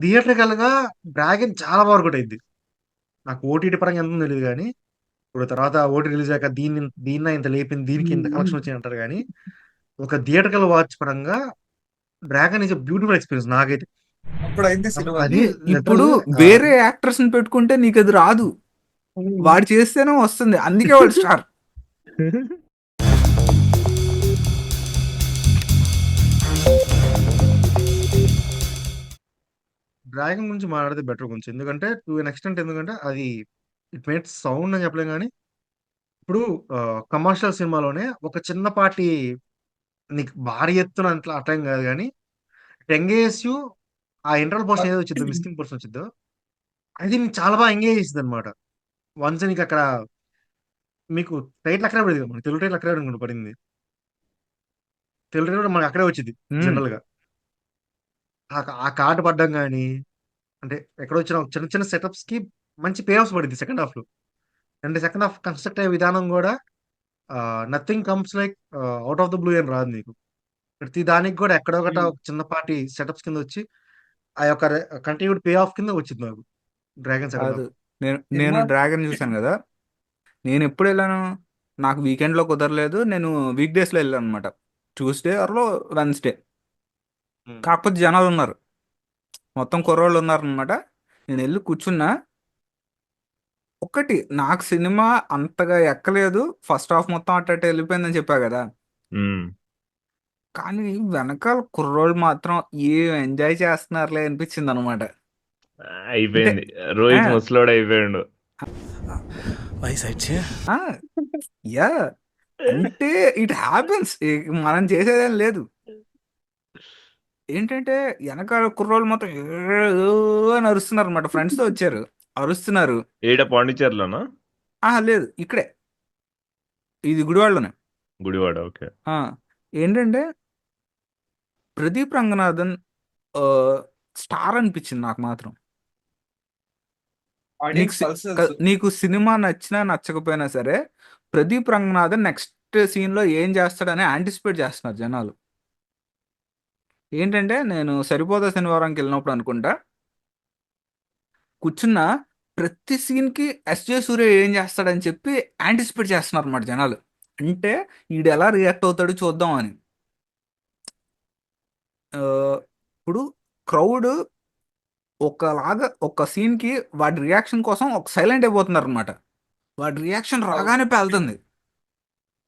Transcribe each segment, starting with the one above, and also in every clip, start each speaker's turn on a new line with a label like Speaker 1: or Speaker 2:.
Speaker 1: Theatrical గా dragon చాలా work out అయింది. నాకు ఓటీటీ పరంగా ఎంతో తెలియదు కానీ ఇప్పుడు తర్వాత ఓటీ రిలీజ్ అయ్యాక దీన్ని ఇంత లేపింది, దీనికి ఇంత కలెక్షన్ వచ్చింది అంటారు కానీ ఒక థియేటర్కల్ వాచ్ పరంగా డ్రాగన్ ఈజ్ బ్యూటిఫుల్ ఎక్స్పీరియన్స్ నాకైతే.
Speaker 2: అప్పుడైంది సినిమా
Speaker 1: అది
Speaker 3: ఇప్పుడు
Speaker 1: లిటరల్లీ
Speaker 3: వేరే యాక్టర్స్ ని పెట్టుకుంటే నీకు అది రాదు, వాడు చేస్తేనే వస్తుంది, అందుకే వాడు స్టార్.
Speaker 1: డ్రాగన్ గురించి మాట్లాడితే బెటర్ కొంచెం, ఎందుకంటే టు ఎన్ ఎక్స్టెంట్, ఎందుకంటే అది ఇట్ మేక్స్ సౌండ్ అని చెప్పలేం కానీ ఇప్పుడు కమర్షియల్ సినిమాలోనే ఒక చిన్నపాటి నీకు భారీ ఎత్తున అట్లా అట్లేం కాదు కానీ ఎంగేజ్ యూ, ఆ ఇంటర్వల్ పోర్షన్ ఏదో వచ్చిందో మిస్కింగ్ పోర్షన్ వచ్చిందో అది నీకు చాలా బాగా ఎంగేజ్ చేసింది అనమాట. వన్స్ నీకు అక్కడ మీకు టైటిల్ అక్కడే పడింది కదా, మనకి తెలుగు టైటిల్ అక్కడే అనుకుంటా పడింది. తెలుగు టైటిల్ కూడా మనకి అక్కడే వచ్చింది
Speaker 3: ఉమ్,
Speaker 1: జనరల్ గా. ఆ కార్డు పడ్డం కానీ అంటే ఎక్కడ వచ్చిన చిన్న చిన్న సెటప్స్ కి మంచి పే ఆఫ్స్ పడింది సెకండ్ హాఫ్ లో. అండ్ సెకండ్ హాఫ్ కన్స్ట్రక్ట్ అయ్యే విధానం కూడా nothing comes like out of the blue అని రాదు నీకు. ప్రతి దానికి కూడా ఎక్కడో ఒకట ఒక చిన్నపాటి సెటప్స్ కింద వచ్చి ఆ యొక్క కంటిన్యూడ్ పే ఆఫ్ కింద వచ్చింది నాకు డ్రాగన్ సెకండ్
Speaker 3: కాదు,
Speaker 1: హాఫ్.
Speaker 3: నేను
Speaker 2: సినిమా
Speaker 3: డ్రాగన్ చూశాను కదా. నేను ఎప్పుడు వెళ్ళాను, నాకు వీకెండ్లో కుదరలేదు, నేను వీక్ డేస్లో వెళ్ళాను అనమాట. ట్యూస్డే ఆర్లో వెన్స్డే. కాకపోతే జనాలు ఉన్నారు, మొత్తం కుర్రోళ్ళు ఉన్నారనమాట. నేను వెళ్ళి కూర్చున్నా. ఒకటి, నాకు సినిమా అంతగా ఎక్కలేదు, ఫస్ట్ హాఫ్ మొత్తం అట్ట వెళ్ళిపోయిందని చెప్పా కదా.
Speaker 4: ఉమ్.
Speaker 3: కానీ వెనకాల కుర్రోళ్ళు మాత్రం ఏం ఎంజాయ్ చేస్తున్నారులే అనిపించింది అనమాట. అంటే
Speaker 4: అయిపోయింది,
Speaker 3: ఆ,
Speaker 4: రోహిత్ ముసలోడు అయిపోయాడు.
Speaker 3: ఆ, యా, అంటే ఇట్ హ్యాపెన్స్, మనం చేసేదేం లేదు. ఏంటంటే వెనకాల కుర్రోళ్ళు మొత్తం "ఏదో" అని అరుస్తున్నారు అనమాట. ఫ్రెండ్స్తో వచ్చారు, అరుస్తున్నారు.
Speaker 4: ఏడ పాండిచేర్లోనా?
Speaker 3: లేదు, ఇక్కడే, ఇది గుడివాడలోనే.
Speaker 4: గుడివాడ, ఓకే.
Speaker 3: ఆ, ఏంటంటే ప్రదీప్ రంగనాథన్ ఆ, స్టార్ అనిపించింది నాకు మాత్రం. నీకు
Speaker 2: ఆడియన్స్ పల్స్
Speaker 3: నీకు సినిమా నచ్చినా నచ్చకపోయినా సరే, ప్రదీప్ రంగనాథన్ నెక్స్ట్ సీన్లో ఏం చేస్తాడని యాంటిసిపేట్ చేస్తున్నారు జనాలు. ఏంటంటే నేను సరిపోదా శనివారంకి వెళ్ళినప్పుడు అనుకుంటా, కూర్చున్న ప్రతి సీన్కి ఎస్జే సూర్య ఏం చేస్తాడని చెప్పి యాంటిసిపేట్ చేస్తున్నారు అన్నమాట జనాలు. అంటే ఈడు ఎలా రియాక్ట్ అవుతాడు చూద్దాం అని. ఆ, ఇప్పుడు క్రౌడ్ ఒకలాగా ఒక సీన్కి వాడి రియాక్షన్ కోసం ఒక సైలెంట్ అయిపోతున్నారు అనమాట. వాడి రియాక్షన్ రాగానే పేలుతుంది,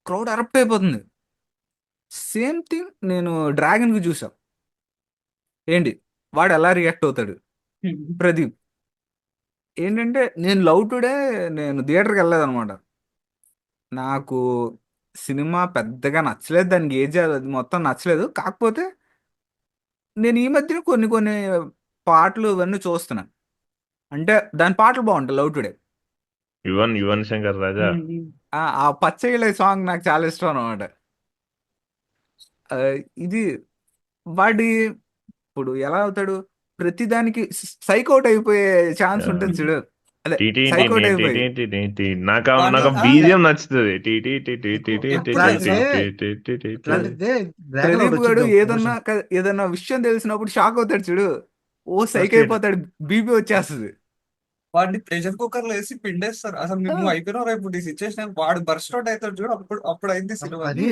Speaker 3: క్రౌడ్ అరప్ట్ అయిపోతుంది. సేమ్ థింగ్ నేను డ్రాగన్కి చూసా. ఏంటి, వాడు ఎలా రియాక్ట్ అవుతాడు ప్రదీప్. ఏంటంటే నేను లవ్ టుడే, నేను థియేటర్కి వెళ్ళలేదన్నమాట. నాకు సినిమా పెద్దగా నచ్చలేదు, దానికి ఏజ్ అది మొత్తం నచ్చలేదు. కాకపోతే నేను ఈ మధ్యన కొన్ని కొన్ని పాటలు ఇవన్నీ చూస్తున్నాను. అంటే దాని పాటలు బాగుంటాయి, లవ్ టుడే.
Speaker 4: యువన్ యువన్ శంకర్ రాజా.
Speaker 3: ఆ పచ్చగిళ్ళ సాంగ్ నాకు చాలా ఇష్టం అనమాట. ఇది వాడి ఇప్పుడు ఎలా అవుతాడు, ప్రతిదానికి సైకౌట్ అయిపోయే ఛాన్స్ ఉంటుంది చూడు. అదే,
Speaker 4: టీటీ
Speaker 3: సైకౌట్ అయిపోయి
Speaker 4: నాకు
Speaker 2: దాంట్లో
Speaker 4: నాకు బీజియం నచ్చుతుంది. టీటీ టీటీ
Speaker 1: మీకు
Speaker 4: టీటీ టీటీ
Speaker 1: ఎట్లాంటిదే
Speaker 4: టీటీ టీటీ టీ.
Speaker 1: ఎట్లాంటిదే డ్రాగన్ ఒకటి
Speaker 3: ప్రదీప్ గారు
Speaker 1: వచ్చింది
Speaker 3: ఏదన్నా
Speaker 1: పోర్షన్
Speaker 3: ఏదన్నా విషయం తెలిసినప్పుడు షాక్ అవుతాడు చూడు, ఓ సైక్
Speaker 1: ఫస్ట్.
Speaker 3: అయిపోతాడు, బీపీ వచ్చేస్తుంది.
Speaker 2: వాడిని ప్రెషర్ కుక్కర్ లో వేసి పిండేస్తారు. అసలు
Speaker 3: ఆ,
Speaker 2: నువ్వు అయిపోయినావు రేపు ఈ సిచ్యువేషన్, వాడు బర్స్ట్ అవుట్ అవుతాడు చూడు. అప్పుడు అయింది సినిమా.
Speaker 1: అది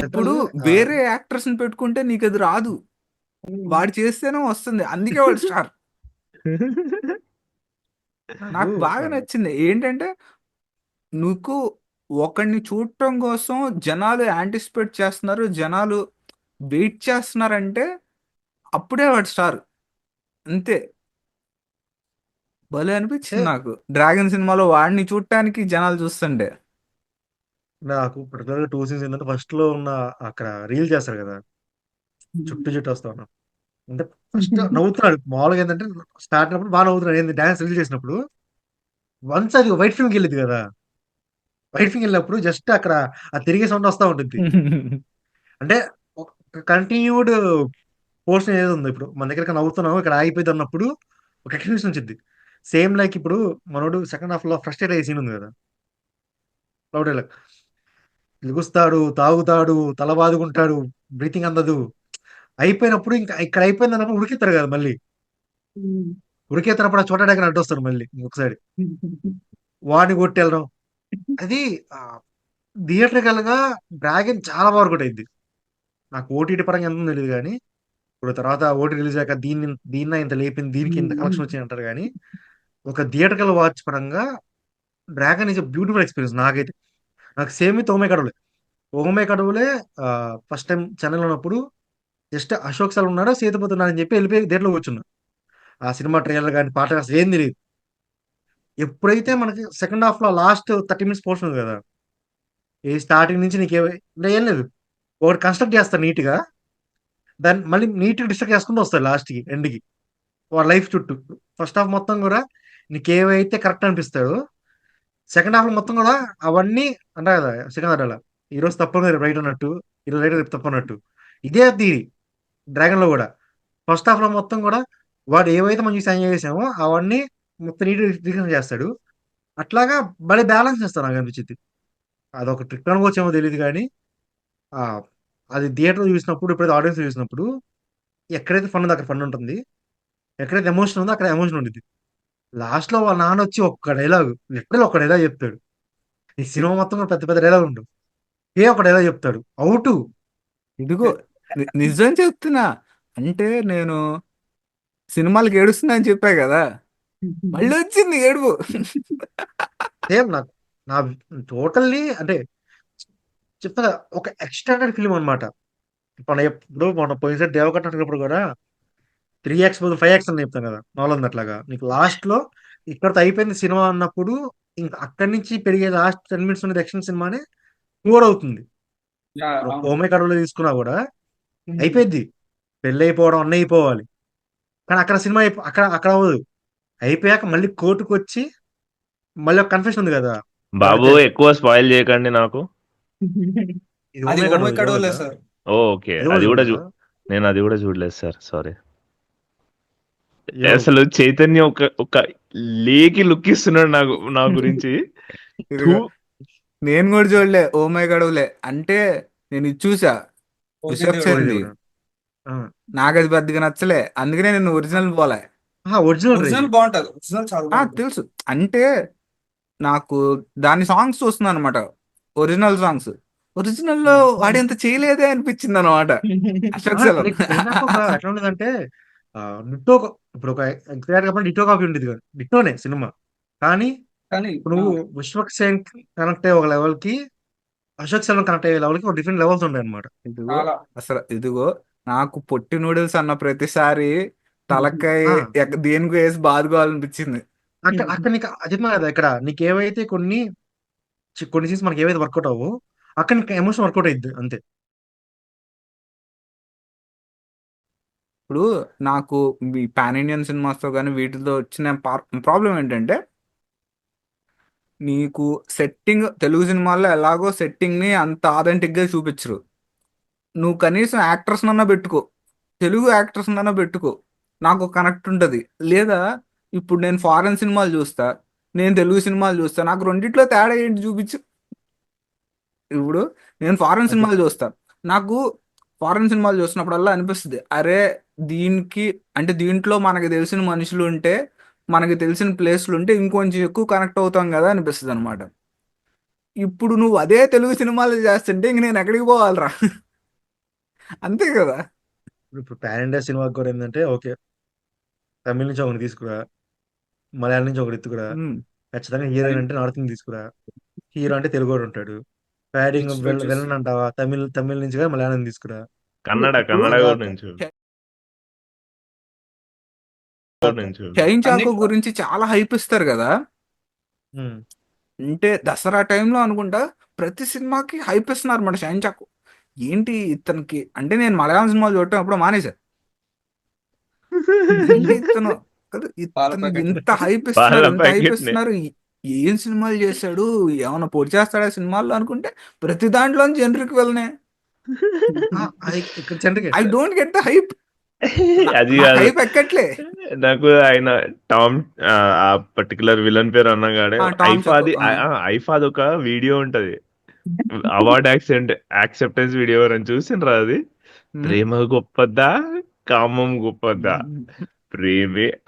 Speaker 3: ఇప్పుడు
Speaker 1: లిటరల్లీ
Speaker 3: వేరే యాక్టర్స్ ని పెట్టుకుంటే నీకు అది రాదు, వాడు చేస్తేనే వస్తుంది, అందుకే వాడు స్టార్.
Speaker 1: నాకు
Speaker 3: నాకు బాగా నచ్చింది ఏంటంటే, నీకు ఒకడిని చూడటం కోసం జనాలు యాంటిసిపేట్ చేస్తున్నారు, జనాలు వెయిట్ చేస్తున్నారంటే అప్పుడే వాడు స్టార్. అంతే, భలే
Speaker 1: అంటే
Speaker 3: అనిపించింది నాకు డ్రాగన్ సినిమాలో వాడిని చూడటానికి జనాలు చూస్తుండే.
Speaker 1: నాకు పర్టికులర్గా టూ సీన్స్ ఏంటంటే ఫస్ట్ లో ఉన్న అక్కడ రీల్ చేస్తారు కదా, చుట్టూ చుట్టూ వస్తా ఉన్నాం అంటే ఫస్ట్ నవ్వుతున్నాడు మామూలుగా. ఏంటంటే స్టార్ట్ అయినప్పుడు బాగా నవ్వుతున్నాడు, ఏంది డాన్స్ రీల్ చేసినప్పుడు. వన్స్ అది వైట్ ఫిల్మ్కి వెళ్ళింది కదా, వైట్ ఫిల్మ్ వెళ్ళినప్పుడు జస్ట్ అక్కడ ఆ తిరిగే సౌండ్ వస్తూ ఉంటుంది. అంటే కంటిన్యూడ్ పోర్షన్ ఏది ఉందో ఇప్పుడు మన దగ్గర నవ్వుతున్నాం ఇక్కడ ఆగిపోయింది అన్నప్పుడు ఒక ఎక్స్ప్రెషన్ వచ్చింది. సేమ్ లైక్ ఇప్పుడు మనోడు సెకండ్ హాఫ్ లో ఫ్రస్ట్రేట్ అయ్యే సీన్ ఉంది కదా, లౌడ్ లెగుస్తాడు, తాగుతాడు, తల బాదుకుంటాడు, బ్రీతింగ్ అందదు. అయిపోయినప్పుడు ఇంకా ఇక్కడ అయిపోయింది అన్నప్పుడు ఉరికిస్తారు కదా మళ్ళీ. ఉరికెత్తినప్పుడు ఆ చోటా దగ్గర అడ్డొస్తారు మళ్ళీ ఇంకొకసారి వాడిని కొట్టెళ్ళడం. అది థియేటర్కల్ గా డ్రాగన్ చాలా బాగా వర్కౌట్ అయింది. నాకు ఓటీటీ పరంగా ఎంత తెలియదు కానీ ఇప్పుడు తర్వాత ఓటీ రిలీజ్ అయ్యాక దీన్ని ఇంత లేపింది, దీనికి ఇంత కలెక్షన్ వచ్చింది అంటారు కానీ ఒక థియేటర్కల్ వాచ్ పరంగా డ్రాగన్ ఈజ్ బ్యూటిఫుల్ ఎక్స్పీరియన్స్ నాకైతే. నాకు same with Oh My Kadavule. Oh My Kadavule first time చెన్నైలో ఉన్నప్పుడు జస్ట్ అశోక్ సార్ ఉన్నాడు, సేతుపతి ఉన్నాడు అని చెప్పి వెళ్ళిపోయి థియేటర్లో కూర్చున్నా. ఆ సినిమా ట్రైలర్ కానీ పాట అసలు ఏం తెలియదు. ఎప్పుడైతే మనకి సెకండ్ హాఫ్ లో లాస్ట్ 30 minutes పోర్షన్ ఉంది కదా, ఈ స్టార్టింగ్ నుంచి నీకు అంటే ఏం లేదు, ఒకటి కన్స్ట్రక్ట్ చేస్తారు నీట్ గా, దాన్ని మళ్ళీ నీట్ గా డిస్ట్రక్ట్ చేసుకుంటూ వస్తారు లాస్ట్ కి ఎండ్ కి వాడి లైఫ్ చుట్టూ. ఫస్ట్ హాఫ్ మొత్తం కూడా నీకు ఏవైతే కరెక్ట్ అనిపిస్తాయో సెకండ్ హాఫ్ లో మొత్తం కూడా అవన్నీ అంటారు కదా సెకండ్ హాఫ్ అలా ఈ రోజు తప్ప రైట్ అన్నట్టు, ఈరోజు రైట్ రేపు తప్పు అన్నట్టు. ఇదే థీరీ డ్రాగన్ లో కూడా. ఫస్ట్ హాఫ్ లో మొత్తం కూడా వాడు ఏవైతే మనం చూసి ఎంజాయ్ చేసామో అవన్నీ మొత్తం నీట్ రీక్రియేట్ చేస్తాడు. అట్లాగా భలే బ్యాలెన్స్ చేస్తాను నాకు అనిపించింది. అదొక ట్రిక్ అనుకోవచ్చేమో తెలియదు కానీ ఆ, అది థియేటర్ చూసినప్పుడు ఎప్పుడైతే ఆడియన్స్ చూసినప్పుడు ఎక్కడైతే ఫన్ ఉందో అక్కడ ఫన్ ఉంటుంది, ఎక్కడైతే ఎమోషన్ ఉందో అక్కడ ఎమోషన్ ఉంటుంది. లాస్ట్ లో వాళ్ళ నాన్న వచ్చి ఒక్క డైలాగ్, లిటరల్ ఒక్క డైలాగ్ చెప్తాడు. ఈ సినిమా మొత్తం కూడా పెద్ద పెద్ద డైలాగ్ ఉండవు, ఒక డైలాగ్ చెప్తాడు అవుట్.
Speaker 3: ఇదిగో నిజం చెప్తున్నా. అంటే నేను సినిమాలకు ఏడుస్తున్నా అని చెప్పా కదా, మళ్ళీ వచ్చింది ఏడుపు.
Speaker 1: సేమ్ నాకు నా టోటల్లీ అంటే చెప్తా కదా, ఒక ఎక్స్టెండెడ్ ఫిల్మ్ అనమాట. మన పోయినసారి దేవకట్ట అన్నప్పుడు కూడా 3x 5x అని చెప్తాను కదా నాలుగు అట్లాగా. నీకు లాస్ట్ లో ఇక్కడతో అయిపోయింది సినిమా అన్నప్పుడు ఇంకా అక్కడి నుంచి పెరిగే లాస్ట్ 10 minutes ఉన్నది యాక్షన్ సినిమానే మూడ్ అవుతుంది. ఇప్పుడు
Speaker 2: అవును.
Speaker 1: హోమే కడవలో తీసుకున్నా కూడా అయిపోయింది, పెళ్ళి అయిపోవడం అన్నీ అయిపోవాలి, కానీ అక్కడ సినిమా అక్కడ అక్కడ అవ్వదు. అయిపోయాక మళ్ళీ కోర్టుకు వచ్చి మళ్ళీ ఒక కన్ఫెషన్ ఉంది కదా
Speaker 4: బాబు
Speaker 1: వాడికి.
Speaker 4: ఎక్కువ స్పాయిల్ చేయకండి నాకు.
Speaker 1: ఇది
Speaker 2: అది
Speaker 1: హోమే
Speaker 2: ఓమే
Speaker 1: కడవలు
Speaker 2: కడవలే
Speaker 1: చూడలేదా?
Speaker 2: సార్.
Speaker 4: ఓకే,
Speaker 1: అది కూడా
Speaker 4: అది కూడా
Speaker 1: చూడలేదా?
Speaker 4: నేను అది కూడా చూడలేదు సార్, సారీ.
Speaker 1: యో
Speaker 4: అసలు చైతన్య ఒక ఒక లేకి లుక్ ఇస్తున్నాడు నాకు నా గురించి. థూ.
Speaker 3: ఇదిగో నేను కూడా చూడలే ఓ మై గడవలే. అంటే నేను ఇది చూసా,
Speaker 2: ఓజీ
Speaker 3: రిషబ్
Speaker 2: దేవుడు.
Speaker 1: ఓజీ
Speaker 3: శెట్టి.
Speaker 1: దేవుడా?
Speaker 3: నాకు అది పెద్దగా నచ్చలే, అందుకనే నేను ఒరిజినల్ పోలే.
Speaker 1: ఒరిజినల్ ట్రై
Speaker 2: ఒరిజినల్ బాగుంటది, ఒరిజినల్ చాలా బాగుంటది.
Speaker 3: తెలుసు. అంటే నాకు దాని సాంగ్స్ చూస్తున్నాను అనమాట, ఒరిజినల్ సాంగ్స్. ఒరిజినల్ లో వాడేంత చేయలేదే అనిపించింది అనమాట అశోక్ సెలన్.
Speaker 1: నీకు ఇందాక ఒక ఎట్లా ఉండదంటే డిట్టో, ఇప్పుడు ఒక ఎగ్జాక్ట్ గా డిట్టో కాపీ ఉండేది కదా, డిట్టోనే సినిమా. కానీ
Speaker 2: కానీ
Speaker 1: ఇప్పుడు నువ్వు విశ్వక్ సేన్ కనెక్ట్ అయ్యే ఒక లెవెల్ కి, అశోక్ సెల్వన్ కనెక్ట్ అయ్యే లెవెల్ కి ఒక డిఫరెంట్ లెవెల్స్ ఉంటాయి అనమాట.
Speaker 3: ఇదిగో
Speaker 2: చాలా
Speaker 3: అసలు ఇదిగో నాకు పొట్టి నూడిల్స్ అన్న ప్రతిసారి తలకాయ దేనికి వేసి బాదుకోవాలనిపించింది.
Speaker 1: అక్కడ అక్కడ నీకు అది కదా, ఇక్కడ నీకు ఏవైతే కొన్ని కొన్ని సీన్స్ మనకి ఏవైతే వర్కౌట్ అవ్వో అక్కడ నీకు ఎమోషన్ వర్కౌట్ అయ్యిద్ది అంతే.
Speaker 3: ఇప్పుడు నాకు ఈ పాన్ ఇండియన్ సినిమాస్తో కానీ వీటితో వచ్చిన ప్రాబ్లం ఏంటంటే, నీకు సెట్టింగ్ తెలుగు సినిమాల్లో ఎలాగో సెట్టింగ్ని అంత ఆథెంటిక్గా చూపించరు. నువ్వు కనీసం యాక్టర్స్ అన్నా పెట్టుకో, తెలుగు యాక్టర్స్ అన్నా పెట్టుకో, నాకు కనెక్ట్ ఉంటుంది. లేదా ఇప్పుడు నేను ఫారెన్ సినిమాలు చూస్తా, నేను తెలుగు సినిమాలు చూస్తా, నాకు రెండిట్లో తేడా ఏంటి చూపించు. ఇప్పుడు నేను ఫారెన్
Speaker 1: అది
Speaker 3: సినిమాలు చూస్తా, నాకు ఫారెన్ సినిమాలు చూసినప్పుడల్లా అనిపిస్తుంది, అరే దీనికి అంటే దీంట్లో మనకి తెలిసిన మనుషులు ఉంటే, మనకి తెలిసిన ప్లేస్లు ఉంటే ఇంకొంచెం ఎక్కువ కనెక్ట్ అవుతాం కదా అనిపిస్తుంది అనమాట. ఇప్పుడు నువ్వు అదే తెలుగు సినిమాలు చేస్తుంటే ఇంక నేను ఎక్కడికి పోవాలరా? అంతే కదా.
Speaker 1: ఇప్పుడు పాన్ ఇండియా సినిమాకి కూడా ఏంటంటే ఓకే, తమిళ నుంచి ఒకటి తీసుకురా, మలయాళం నుంచి ఒకటి ఎత్తుకురా,
Speaker 3: ఉమ్.
Speaker 1: ఖచ్చితంగా హీరోయిన్ అంటే నార్త్ నుంచి తీసుకురా, హీరో అంటే తెలుగు వాడు ఉంటాడు, ప్యాడింగ్
Speaker 2: ఎక్స్పెక్ట్
Speaker 1: విలన్
Speaker 2: చేస్తుంది.
Speaker 1: అంటావా తమిళ నుంచి కానీ మలయాళం నుంచి తీసుకురా.
Speaker 4: కన్నడ
Speaker 3: ఇప్పుడు
Speaker 4: కన్నడ కూడా
Speaker 1: తర్వాత
Speaker 4: నుంచి
Speaker 3: షైన్
Speaker 2: అన్ని
Speaker 3: చాకో గురించి చాలా హైప్ ఇస్తారు కదా.
Speaker 1: ఉమ్,
Speaker 3: అంటే దసరా టైంలో అనుకుంటా ప్రతి సినిమాకి హైప్ ఇస్తున్నారు అన్నమాట షైన్ చాకో. ఏంటి ఇతనికి అంటే, నేను మలయాళం సినిమాలు చూడటం అప్పుడు మానేశా. ఏంటి ఇతను కదా,
Speaker 2: పాల
Speaker 3: ఇతను
Speaker 2: ప్యాకెట్.
Speaker 3: ఇంత హైప్
Speaker 4: పాల
Speaker 3: ఇస్తున్నారు, ఇంత హైప్
Speaker 4: ప్యాకెట్ ని.
Speaker 3: ఇస్తున్నారు. ఏం సినిమాలు చేశాడు, ఏమైనా పొడి చేస్తాడా సినిమాల్లో అనుకుంటే ప్రతి దాంట్లో జనరిక్ వెళ్ళనే.
Speaker 1: అది ఇక్కడ general
Speaker 3: I don't get the hype.
Speaker 4: అది
Speaker 3: నాకు
Speaker 4: కాదు,
Speaker 3: హైప్ ఎక్కట్లే.
Speaker 4: నాకు ఆయన టామ్ ఆ పర్టికులర్ విలన్ పేరు అన్నగానే
Speaker 3: టామ్ చాకో.
Speaker 4: ఐఫాది ఐఫాది ఒక వీడియో ఉంటది, అవార్డ్ యాక్సెప్టెన్స్ వీడియో అని చూసిండ్రా అది. ప్రేమ గొప్పదా కామం గొప్పదా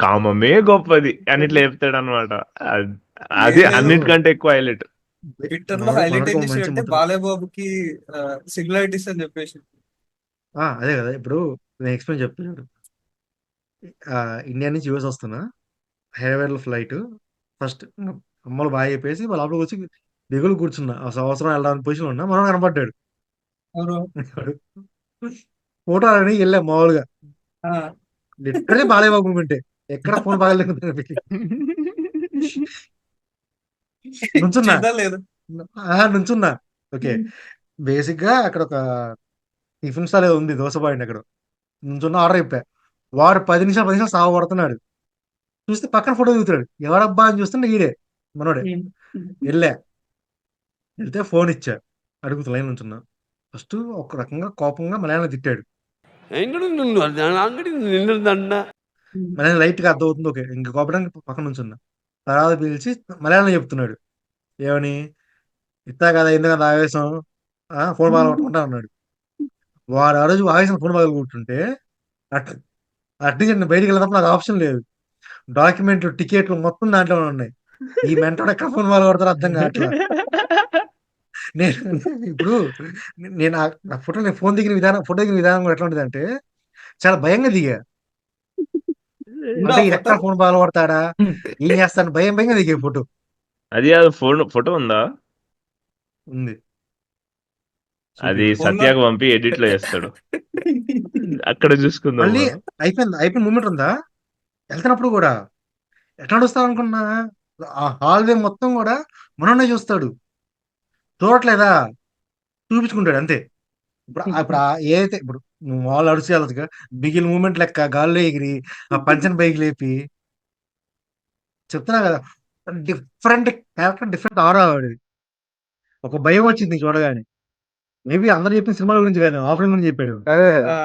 Speaker 4: కామమే గొప్పది అని ఇట్లా చెప్తాడు అనమాట. అది
Speaker 2: లేదు.
Speaker 4: అన్నిటికంటే ఎక్కువ హైలైట్.
Speaker 2: ట్విట్టర్ లో
Speaker 1: మనోడు
Speaker 2: హైలైట్ ఏం
Speaker 1: మనోడికి ఒక మంచి
Speaker 2: చేసాడంటే
Speaker 1: ముద్ర.
Speaker 2: బాలయ్యబాబుకి సిమిలారిటీస్ అని చెప్పేసి.
Speaker 1: అదే కదా ఇప్పుడు నేను ఎక్స్ప్లెయిన్ చెప్తాను చూడు. ఇండియా నుంచి యూఎస్ వస్తున్నా, హైవేలో ఫ్లైట్. ఫస్ట్ అమ్మలు బాగా చెప్పేసి వాళ్ళ లోపలికి వచ్చి దిగులు కూర్చున్నా. ఆ సంవత్సరం వెళ్ళడానికి పొజిషన్ ఉన్నా, మనం కనపడ్డాడు.
Speaker 2: అవును.
Speaker 1: ఫోటో అని వెళ్ళాం మామూలుగా.
Speaker 2: ఆ,
Speaker 1: లిటరలీ బాలయ్య బాబు ఉంటే ఎక్కడ ఫోన్ బాగలేదు నుంచున్నా.
Speaker 2: చేద్దాం లేదు.
Speaker 1: నుంచున్నా. ఓకే. బేసిక్ గా అక్కడ ఒక టిఫిన్ స్టాల్ ఏదో ఉంది, దోశ పాయింట్ అక్కడ. నుంచున్న ఆర్డర్ చెప్పా. వాడు 10 నిమిషాలు సాగు కొడుతున్నాడు. చూస్తే పక్కన ఫోటో దిగుతాడు. ఎవరబ్బా అని చూస్తుంటే ఈడే మనోడే. వెళ్ళా, వెళ్తే ఫోన్ ఇచ్చా, అడుగుతా లైన్ నుంచున్నా. ఫస్ట్ ఒక రకంగా కోపంగా మలయాళం తిట్టాడు. మలయాళం లైట్ గా అర్థమవుతుంది. ఓకే, ఇంక కోపడానికి పక్కన నుంచున్నా. తర్వాత పిలిచి మలయాళం చెప్తున్నాడు. ఏమని, ఇత్తా కదా ఎందుకు అంత ఆవేశం, ఫోన్ బాగా కొట్టుకుంటా అన్నాడు. వాడు ఆ రోజు ఆవేశం ఫోన్ బాగా కొట్టుంటే అట్నుంచి బయటికి వెళ్ళినప్పుడు నాకు ఆప్షన్ లేదు. డాక్యుమెంట్లు, టికెట్లు మొత్తం దాంట్లో ఉన్నాయి. ఈ మెంటోడు ఎక్కడ ఫోన్ బాగా కొడతారో అర్థం కావట్లా. నేను ఇప్పుడు నేను నా ఫోటో, నేను ఫోన్ దిగిన విధానం, ఫోటో దిగిన విధానం కూడా ఎట్లా ఉంటుంది అంటే చాలా భయంగా దిగా. అంటే ఈ ఎక్కడ ఫోన్ బాగా కొడతాడా, ఏం చేస్తాను, భయంగా దిగే ఫోటో
Speaker 4: అది ఫోటో ఉందా?
Speaker 1: ఉంది.
Speaker 4: అది
Speaker 1: చూపిస్తా.
Speaker 4: సత్యాకు పంపి ఎడిట్ లో చేస్తాడు. అక్కడ చూసుకుందాం
Speaker 1: మళ్ళీ
Speaker 4: మనం.
Speaker 1: అయిపోయిన మూమెంట్ ఉందా, వెళ్తున్నప్పుడు కూడా ఎట్లా నడుస్తాను అనుకున్నా, ఆ హాల్వే మొత్తం కూడా మనోనే చూస్తాడు. చూడట్లేదా, చూపించుకుంటాడు అంతే. ఇప్పుడు ఏదైతే ఇప్పుడు నువ్వు వాళ్ళు అడిచి వెళ్ళదుగా, బిగిల్ మూమెంట్ లెక్క గాల్లో ఎగిరి ఆ పంచన్ బైక్ లేపి చెప్తున్నా కదా. డిఫరెంట్ క్యారెక్టర్, డిఫరెంట్ ఆరా వాడిది. ఒక భయం వచ్చింది చూడగానే. మేబీ అందరు చెప్పిన సినిమాల గురించి కాదు, ఆఫ్లైన్ గురించి చెప్పాడు.
Speaker 3: అదే
Speaker 2: ఆ,